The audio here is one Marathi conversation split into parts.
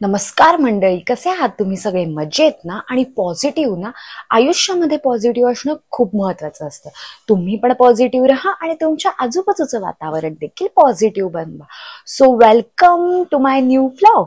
नमस्कार मंडळी, कसे आहात तुम्ही सगळे? मजेत ना? आणि पॉझिटिव्ह ना? आयुष्यामध्ये पॉझिटिव्ह असणं खूप महत्वाचं असतं. तुम्ही पण पॉझिटिव्ह राहा आणि तुमच्या आजूबाजूचं वातावरण देखील पॉझिटिव्ह बनवा. So welcome to my new vlog.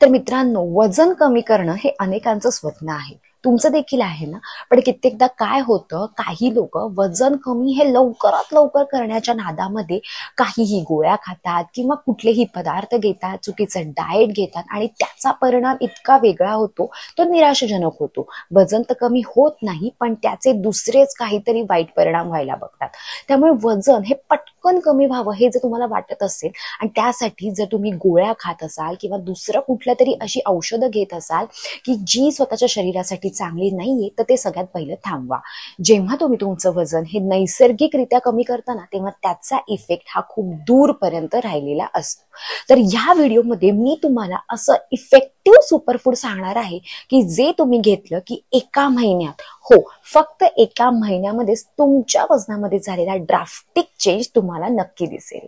तर मित्रांनो, वजन कमी करणं हे अनेकांचं स्वप्न आहे, तुमचं देखील आहे ना? पण कित्येकदा काय होतं, काही लोक वजन कमी हे लवकरात लवकर करण्याच्या नादामध्ये काहीही गोळ्या खातात किंवा कुठलेही पदार्थ घेतात, चुकीचं डाएट घेतात आणि त्याचा परिणाम इतका वेगळा होतो, तो निराशाजनक होतो. वजन तर कमी होत नाही, पण त्याचे दुसरेच काहीतरी वाईट परिणाम व्हायला बघतात. त्यामुळे वजन हे पटकन कमी व्हावं हे जर तुम्हाला वाटत असेल आणि त्यासाठी जर तुम्ही गोळ्या खात असाल किंवा दुसरं कुठल्या तरी अशी औषधं घेत असाल की जी स्वतःच्या शरीरासाठी चांगली नाहीये, तर ते सगळ्यात पहिलं थांबवा. जेव्हा तुम्ही तुमचं वजन हे नैसर्गिकरित्या कमी करताना, तेव्हा त्याचा इफेक्ट हा खूप दूरपर्यंत राहिलेला असतो. तर ह्या व्हिडिओमध्ये मी तुम्हाला असं इफेक्टिव्ह सुपरफूड सांगणार आहे की जे तुम्ही घेतलं की एका महिन्यात, हो फक्त एका महिन्यामध्येच तुमच्या वजनामध्ये झालेला ड्रास्टिक चेंज तुम्हाला नक्की दिसेल.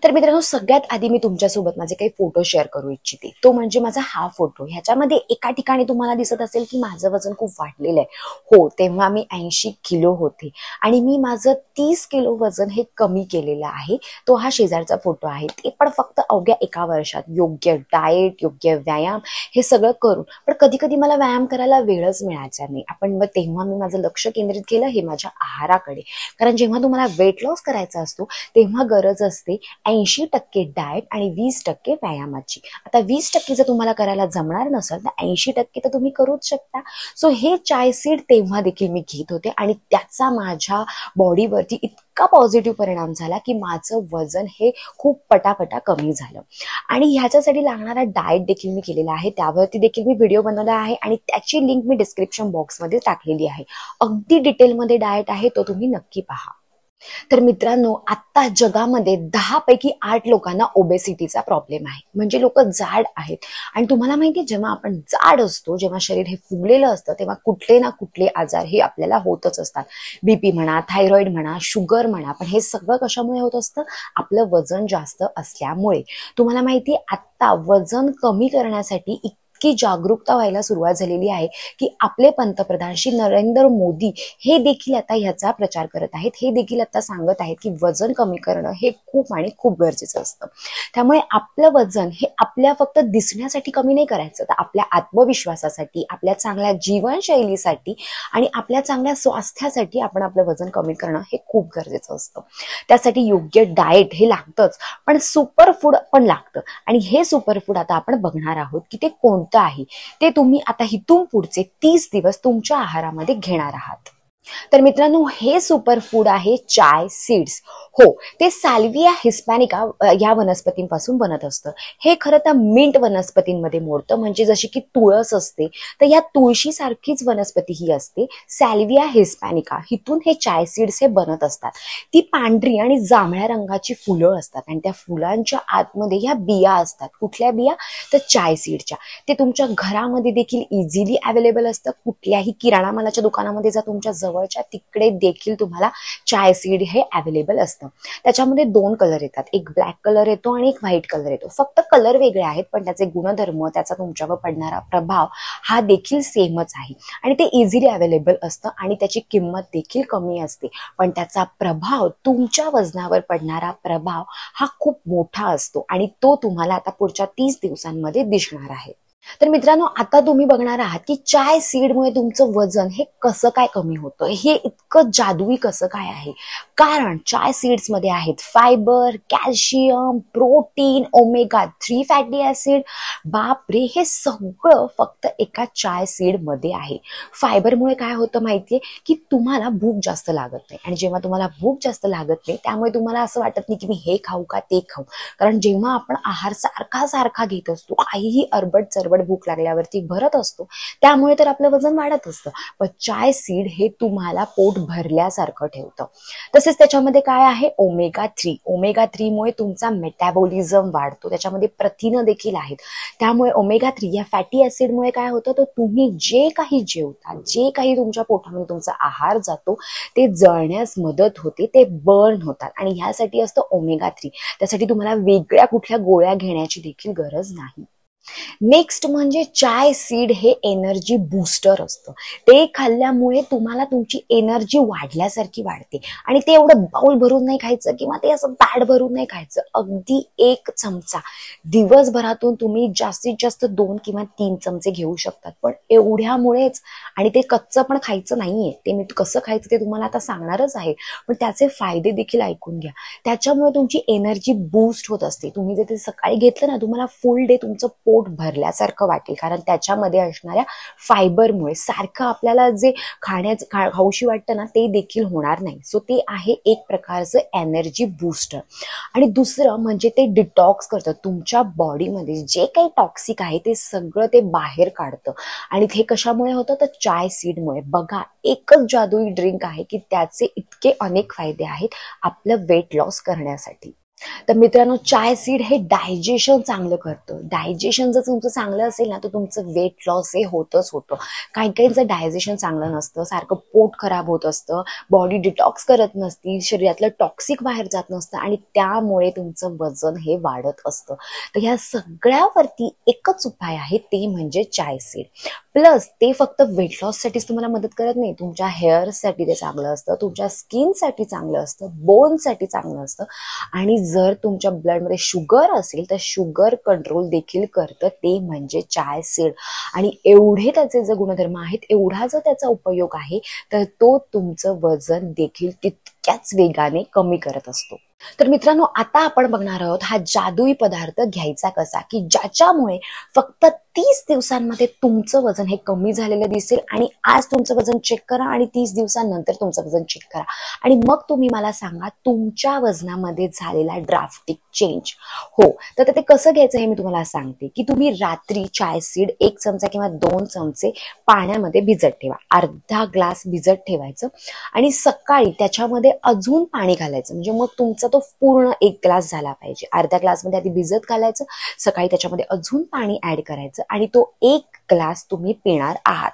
तर मित्रांनो, सगळ्यात आधी मी तुमच्यासोबत माझे काही फोटो शेअर करू इच्छिते. तो म्हणजे माझा हा फोटो. ह्याच्यामध्ये एका ठिकाणी तुम्हाला दिसत असेल की माझं वजन खूप वाढलेलं आहे. हो, तेव्हा मी 80 किलो होते आणि मी माझं 30 किलो वजन हे कमी केलेलं आहे. तो हा शेजारचा फोटो आहे. ते पण फक्त अवघ्या एका वर्षात. योग्य डाएट, योग्य व्यायाम हे सगळं करून. पण कधी कधी मला व्यायाम करायला वेळच मिळायचा नाही. मग तेव्हा मी माझं लक्ष केंद्रित केलं हे माझ्या आहाराकडे. कारण जेव्हा तुम्हाला वेट लॉस करायचा असतो, तेव्हा गरज असते 80% डाएट आणि 20% व्यायामाची. आता 20% जर तुम्हाला करायला जमणार नसेल तर 80% तर तुम्ही करूच शकता. सो हे चाय सीड तेव्हा देखील मी घेत होते आणि त्याचा माझ्या बॉडीवरती इतका पॉझिटिव्ह परिणाम झाला की माझं वजन हे खूप पटापटा कमी झालं. आणि ह्याच्यासाठी लागणारा डाएट देखील मी केलेला आहे, त्यावरती देखील मी व्हिडिओ बनवला आहे आणि त्याची लिंक मी डिस्क्रिप्शन बॉक्समध्ये टाकलेली आहे. अगदी डिटेलमध्ये डाएट आहे, तो तुम्ही नक्की पहा. तर मित्रांनो, आता जगामध्ये 10 पैकी 8 लोकांना ओबेसिटीचा प्रॉब्लेम आहे. म्हणजे लोक जाड आहेत. आणि तुम्हाला माहितीये, जेव्हा आपण जाड असतो, जेव्हा शरीर हे फुगलेलं असतं, तेव्हा कुठले ना कुठले आजार हे आपल्याला होतच असतात. बीपी म्हणा, थायरॉइड म्हणा, शुगर म्हणा. पण हे सगळं कशामुळे होत असतं? आपलं वजन जास्त असल्यामुळे. तुम्हाला माहितीये, आता वजन कमी करण्यासाठी इतकी जागरूकता व्हायला सुरुवात झालेली आहे की आपले पंतप्रधान श्री नरेंद्र मोदी हे देखील आता ह्याचा प्रचार करत आहेत. हे देखील आता सांगत आहेत की वजन कमी करणं हे खूप आणि खूप गरजेचं असतं. त्यामुळे आपलं वजन हे आपल्या फक्त दिसण्यासाठी कमी नाही करायचं, तर आपल्या आत्मविश्वासासाठी, आपल्या चांगल्या जीवनशैलीसाठी आणि आपल्या चांगल्या स्वास्थ्यासाठी आपण आपलं वजन कमी करणं हे खूप गरजेचं असतं. त्यासाठी योग्य डाएट हे लागतंच, पण सुपर फूड पण लागतं. आणि हे सुपर फूड आता आपण बघणार आहोत की ते कोणतं आहे. ते तुम्ही आता इथून पुढचे 30 दिवस तुमच्या आहारामध्ये घेणार आहात. तर मित्रांनो, हे सुपर फूड आहे चाय सीड्स. हो, ते साल्विया हिस्पॅनिका या वनस्पतींपासून बनत असतं. हे खरं तर मिंट वनस्पतींमध्ये मोडतं. म्हणजे जशी की तुळस असते, तर या तुळशी सारखीच वनस्पती ही असते, सॅल्विया हिस्पॅनिका. हिथून हे चाय सीड्स हे बनत असतात. ती पांढरी आणि जांभळ्या रंगाची फुलं असतात आणि त्या फुलांच्या आतमध्ये ह्या बिया असतात. कुठल्या बिया? तर चाय सीडच्या. ते तुमच्या घरामध्ये देखील इझिली अवेलेबल असतं. कुठल्याही किराणा मालाच्या दुकानामध्ये जा तुमच्या जवळच्या, तिकडे देखील तुम्हाला चाय सीड हे अवेलेबल असतं. त्याच्यामध्ये 2 कलर येतात, एक ब्लॅक कलर येतो आणि एक व्हाईट कलर येतो. फक्त कलर वेगळे आहेत, पण त्याचे गुणधर्म, त्याचा तुमच्यावर पडणारा प्रभाव हा देखील सेमच आहे. आणि ते इझिली अवेलेबल असतं आणि त्याची किंमत देखील कमी असते. पण त्याचा प्रभाव, तुमच्या वजनावर पडणारा प्रभाव हा खूप मोठा असतो आणि तो तुम्हाला आता पुढच्या 30 दिवसांमध्ये दिसणार आहे. तर मित्रांनो, आता तुम्ही बघणार आहात की चाय सीडमुळे तुमचं वजन हे कसं काय कमी होतं, हे इतकं जादुई कसं काय आहे. कारण चाय सीड्स मध्ये आहेत fibre, calcium, protein, omega 3 fatty acid. बापरे, हे सगळं फक्त एका चाय सीड मध्ये आहे. फायबरमुळे काय होतं माहितीये की तुम्हाला भूक जास्त लागत नाही. आणि जेव्हा तुम्हाला भूक जास्त लागत नाही, त्यामुळे तुम्हाला असं वाटत नाही की मी हे खाऊ का ते खाऊ. कारण जेव्हा आपण आहार सारखा सारखा घेत असतो, काहीही अरबट चरबट भूक लागल्यावरती भरत असतो, त्यामुळे तर आपलं वजन वाढत असतं. पण चाय सीड हे तुम्हाला पोट भरल्यासारखं ठेवतं. तसेच त्याच्यामध्ये काय आहे? ओमेगा 3. ओमेगा 3 मुळे तुमचा मेटाबॉलिझम वाढतो. त्याच्यामध्ये प्रथिनं देखील आहेत. त्यामुळे ओमेगा 3 या फॅटी ऍसिडमुळे काय होतं, तर तुम्ही जे काही जेवता, जे काही तुमच्या पोटामध्ये तुमचा आहार जातो, ते जळण्यास मदत होते, ते बर्न होतात. आणि ह्यासाठी असतं ओमेगा 3. त्यासाठी तुम्हाला वेगळ्या कुठल्या गोळ्या घेण्याची देखील गरज नाही. नेक्स्ट म्हणजे चाय सीड हे एनर्जी बूस्टर असतं. ते खाल्ल्यामुळे तुम्हाला तुमची एनर्जी वाढल्यासारखी वाढते. आणि ते एवढं बाउल भरून नाही खायचं किंवा ते असं ताट भरून नाही खायचं. अगदी 1 चमचा दिवसभरातून तुम्ही जास्तीत जास्त 2 किंवा 3 चमचे घेऊ शकतात. पण एवढ्यामुळेच, आणि ते कच्चं पण खायचं नाहीये, ते मी कसं खायचं ते तुम्हाला आता सांगणारच आहे, पण त्याचे फायदे देखील ऐकून घ्या. त्याच्यामुळे तुमची एनर्जी बूस्ट होत असते. तुम्ही जर ते सकाळी घेतलं ना, तुम्हाला फुल डे तुमचं पोट भरल्यासारखं वाटेल, कारण त्याच्यामध्ये असणाऱ्या फायबरमुळे सारखं आपल्याला जे खाऊशी वाटतं ना, ते देखील होणार नाही. सो ते आहे एक प्रकारचं एनर्जी बूस्टर. आणि दुसरं म्हणजे ते डिटॉक्स करतं. तुमच्या बॉडीमध्ये जे काही टॉक्सिक आहे ते सगळं ते बाहेर काढतं. आणि हे कशामुळे होतं? तर चाय सीडमुळे. बघा, एकच जादुई ड्रिंक आहे की त्याचे इतके अनेक फायदे आहेत आपलं वेट लॉस करण्यासाठी. तर मित्रांनो, चाय सीड हे डायजेशन चांगलं करतं. डायजेशन जर तुमचं चांगलं असेल ना, तर तुमचं वेट लॉस हे होतच होतं. काही काहींचं डायजेशन चांगलं नसतं, सारखं पोट खराब होत असतं, बॉडी डिटॉक्स करत नसती, शरीरातलं टॉक्सिक बाहेर जात नसतं, आणि त्यामुळे तुमचं वजन हे वाढत असतं. तर ह्या सगळ्यावरती एकच उपाय आहे, ते म्हणजे चाय सीड. प्लस ते फक्त वेट लॉससाठीच तुम्हाला मदत करत नाही, तुमच्या हेअरसाठी ते चांगलं असतं, तुमच्या स्किनसाठी चांगलं असतं, बोनसाठी चांगलं असतं. आणि जर तुमच्या ब्लडमध्ये शुगर असेल तर शुगर कंट्रोल देखील करतं, ते म्हणजे चाय सीड. आणि एवढे त्याचे जे गुणधर्म आहेत, एवढा जर त्याचा उपयोग आहे, तर तो तुमचं वजन देखील तितक्याच वेगाने कमी करत असतो. तर मित्रांनो, आता आपण बघणार आहोत हा जादुई पदार्थ घ्यायचा कसा, की ज्याच्यामुळे फक्त 30 दिवसांमध्ये तुमचं वजन हे कमी झालेलं दिसेल. आणि आज तुमचं वजन चेक करा आणि 30 दिवसांनंतर तुमचं वजन चेक करा, आणि मग तुम्ही मला सांगा तुमच्या वजनामध्ये झालेला ड्राफ्टिक चेंज. हो, तर ते कसं घ्यायचं हे मी तुम्हाला सांगते, की तुम्ही रात्री चाय सीड 1 चमचा किंवा 2 चमचे पाण्यामध्ये भिजत ठेवा. अर्धा ग्लास भिजत ठेवायचं आणि सकाळी त्याच्यामध्ये अजून पाणी घालायचं. म्हणजे मग तुमचा तो पूर्ण 1 ग्लास झाला पाहिजे. अर्ध्या ग्लासमध्ये आधी भिजत घालायचं, सकाळी त्याच्यामध्ये अजून पाणी ऍड करायचं, आणि तो 1 ग्लास तुम्ही पिणार आहात.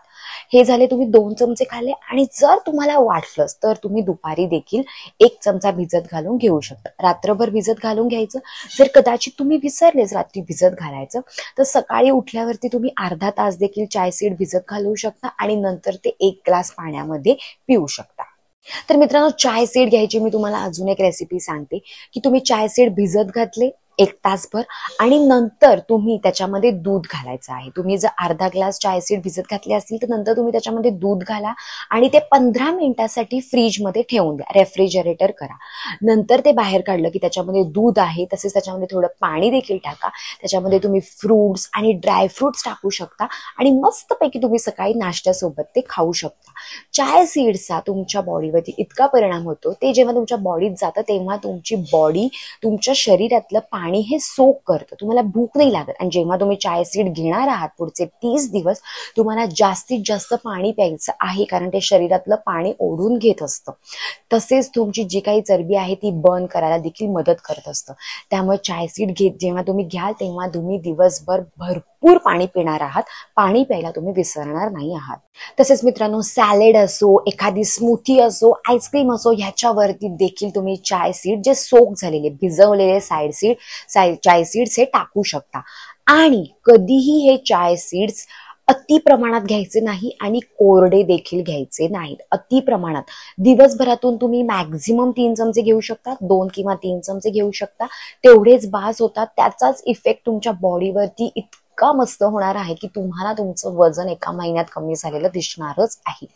हे झाले, तुम्ही 2 चमचे खाल्ले. आणि जर तुम्हाला वाटलंच तर तुम्ही दुपारी देखील 1 चमचा भिजत घालून घेऊ शकता. रात्रभर भिजत घालून घ्यायचं. जर कदाचित तुम्ही विसरलेच रात्री भिजत घालायचं, तर सकाळी उठल्यावरती तुम्ही अर्धा तास देखील चाय सीड भिजत घालू शकता, आणि नंतर ते 1 ग्लास पाण्यामध्ये पिऊ शकता. तर मित्रांनो, चाय सीड घ्यायची मी तुम्हाला अजून एक रेसिपी सांगते, की तुम्ही चाय सीड भिजत घातले 1 तासभर, आणि नंतर तुम्ही त्याच्यामध्ये दूध घालायचं आहे. तुम्ही जर अर्धा ग्लास चाय सीड भिजत घातले असतील, तर नंतर तुम्ही त्याच्यामध्ये दूध घाला आणि ते 15 मिनिटासाठी फ्रीजमध्ये ठेवून द्या, रेफ्रिजरेटर करा. नंतर ते बाहेर काढलं की त्याच्यामध्ये दूध आहे, तसेच त्याच्यामध्ये थोडं पाणी देखील टाका. त्याच्यामध्ये तुम्ही फ्रुट्स आणि ड्रायफ्रुट्स टाकू शकता, आणि मस्तपैकी तुम्ही सकाळी नाश्त्यासोबत ते खाऊ शकता. चाय सीड्सचा तुमच्या बॉडीवरती इतका परिणाम होतो, ते जेव्हा तुमच्या बॉडीत जातं तेव्हा तुमची बॉडी तुमच्या शरीरातलं पाणी हे सोक करतं, तुम्हाला भूक नाही लागत. आणि जेव्हा तुम्ही चाय सीड घेणार आहात पुढचे 30 दिवस, तुम्हाला जास्तीत जास्त पाणी प्यायचं आहे, कारण ते शरीरातलं पाणी ओढून घेत असतं. तसेच तुमची जी काही चरबी आहे ती बर्न करायला देखील मदत करत असतं. त्यामुळे चाय सीड जेव्हा तुम्ही घ्याल तेव्हा तुम्ही दिवसभर भरपूर पाणी पिणार आहात, पाणी प्यायला तुम्ही विसरणार नाही आहात. तसेच मित्रांनो, सॅलेड असो, एखादी स्मूथी असो, आईस्क्रीम असो, ह्याच्यावरती देखील तुम्ही चाय सीड, जे सोक झालेले भिजवलेले चाय सीड्स हे टाकू शकता. आणि कधीही हे चाय सीड्स अति प्रमाणात घ्यायचे नाही, आणि कोरडे देखील घ्यायचे नाहीत. अति प्रमाणात दिवसभरातून तुम्ही मॅक्झिमम 3 चमचे घेऊ शकता, 2 किंवा 3 चमचे घेऊ शकता, तेवढेच बास होतात. त्याचाच इफेक्ट तुमच्या बॉडीवरती इतका मस्त होणार आहे की तुम्हाला तुमचं वजन एका महिन्यात कमी झालेलं दिसणारच आहे.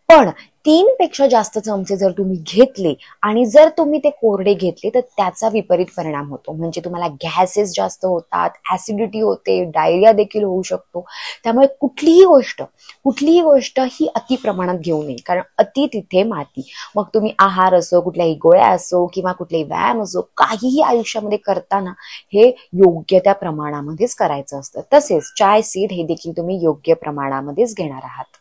पण 3 पेक्षा जास्त चमचे जर तुम्ही घेतले आणि जर तुम्ही ते कोरडे घेतले, तर त्याचा विपरीत परिणाम होतो. म्हणजे तुम्हाला गॅसेस जास्त होतात, ऍसिडिटी होते, डायरिया देखील होऊ शकतो. त्यामुळे कुठलीही गोष्ट ही अति प्रमाणात घेऊ नये, कारण अति तिथे माती. मग तुम्ही आहार असो, कुठल्याही गोळ्या असो, किंवा कुठलेही व्यायाम असो, काहीही आयुष्यामध्ये करताना हे योग्य त्या प्रमाणामध्येच करायचं असतं. तसेच चाय सीड हे देखील तुम्ही योग्य प्रमाणामध्येच घेणार आहात.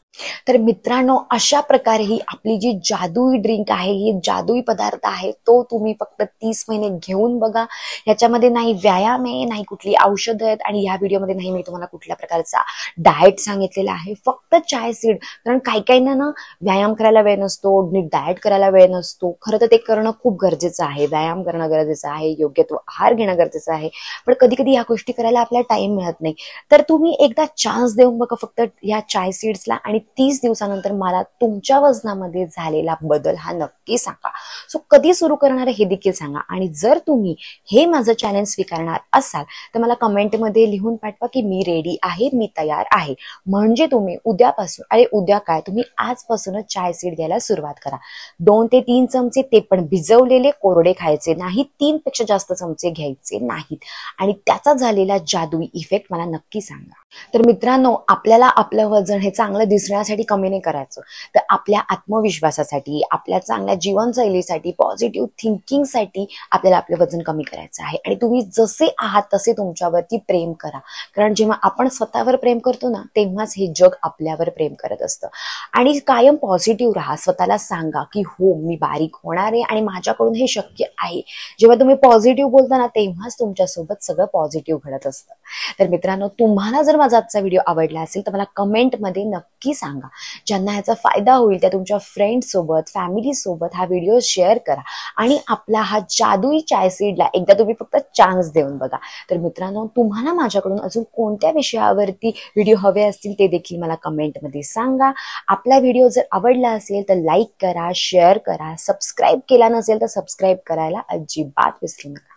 तर मित्रांनो, अशा प्रकारे ही आपली जी जादुई ड्रिंक आहे, ही जादुई पदार्थ आहे, तो तुम्ही फक्त 30 महिने घेऊन बघा. याच्यामध्ये नाही व्यायाम आहे, नाही कुठली औषधं आहेत आणि या व्हिडिओमध्ये नाही मी तुम्हाला कुठल्या प्रकारचा डाएट सांगितलेला आहे. फक्त चाय सीड. कारण काही काहींना ना व्यायाम करायला वेळ नसतो, नीट डाएट करायला वेळ नसतो. खरं तर ते करणं खूप गरजेचं आहे. व्यायाम करणं गरजेचं आहे, योग्य तो आहार घेणं गरजेचं आहे. पण कधी कधी या गोष्टी करायला आपल्याला टाइम मिळत नाही. तर तुम्ही एकदा चान्स देऊन बघा फक्त या चाय सीड्सला आणि 30 दिवसानंतर मला तुमच्या वजनामध्ये झालेला बदल हा नक्की सांगा. सो कधी सुरू करणार हे देखील सांगा. आणि जर तुम्ही हे माझं चॅलेंज स्वीकारणार असाल तर मला कमेंटमध्ये लिहून पाठवा की मी रेडी आहे, मी तयार आहे. म्हणजे तुम्ही उद्यापासून, अरे उद्या काय, तुम्ही आजपासूनच चाय सीड घ्यायला सुरुवात करा. 2 ते 3 चमचे, ते पण भिजवलेले, कोरडे खायचे नाहीत. 3 पेक्षा जास्त चमचे घ्यायचे नाहीत. आणि त्याचा झालेला जादुई इफेक्ट मला नक्की सांगा. तर मित्रांनो, आपल्याला आपलं वजन हे चांगलं दिसण्यासाठी कमी नाही करायचं, तर आपल्या आत्मविश्वासासाठी, आपल्या चांगल्या जीवनशैलीसाठी, पॉझिटिव्ह थिंकिंगसाठी आपल्याला आपलं वजन कमी करायचं आहे. आणि तुम्ही जसे आहात तसे तुमच्यावरती प्रेम करा. कारण जेव्हा आपण स्वतःवर प्रेम करतो ना, तेव्हाच हे जग आपल्यावर प्रेम करत असतं. आणि कायम पॉझिटिव्ह राहा. स्वतःला सांगा की हो, मी बारीक होणार आहे आणि माझ्याकडून हे शक्य आहे. जेव्हा तुम्ही पॉझिटिव्ह बोलता ना, तेव्हाच तुमच्यासोबत सगळं पॉझिटिव्ह घडत असतं. तर मित्रांनो, तुम्हाला जर माझा आजचा व्हिडिओ आवडला असेल तर मला कमेंटमध्ये नक्की सांगा. ज्यांना ह्याचा फायदा होईल त्या तुमच्या फ्रेंड्स सोबत, फॅमिली सोबत हा व्हिडिओ शेअर करा. आणि आपला हा जादुई चाय सीडला एकदा तुम्ही फक्त चान्स देऊन बघा. तर मित्रांनो, तुम्हाला माझ्याकडून अजून कोणत्या विषयावरती व्हिडिओ हवे असतील ते देखील मला कमेंटमध्ये सांगा. आपला व्हिडिओ जर आवडला असेल तर लाईक करा, शेअर करा. सबस्क्राईब केला नसेल तर सबस्क्राईब करायला अजिबात विसरू नका.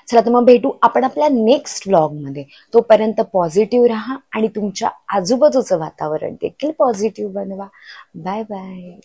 चला तर मग भेटू आपण आपल्या नेक्स्ट व्लॉगमध्ये. तोपर्यंत पॉझिटिव्ह राहा आणि तुमच्या आजूबाजूचं वातावरण देखील पॉझिटिव्ह बनवा. Bye bye.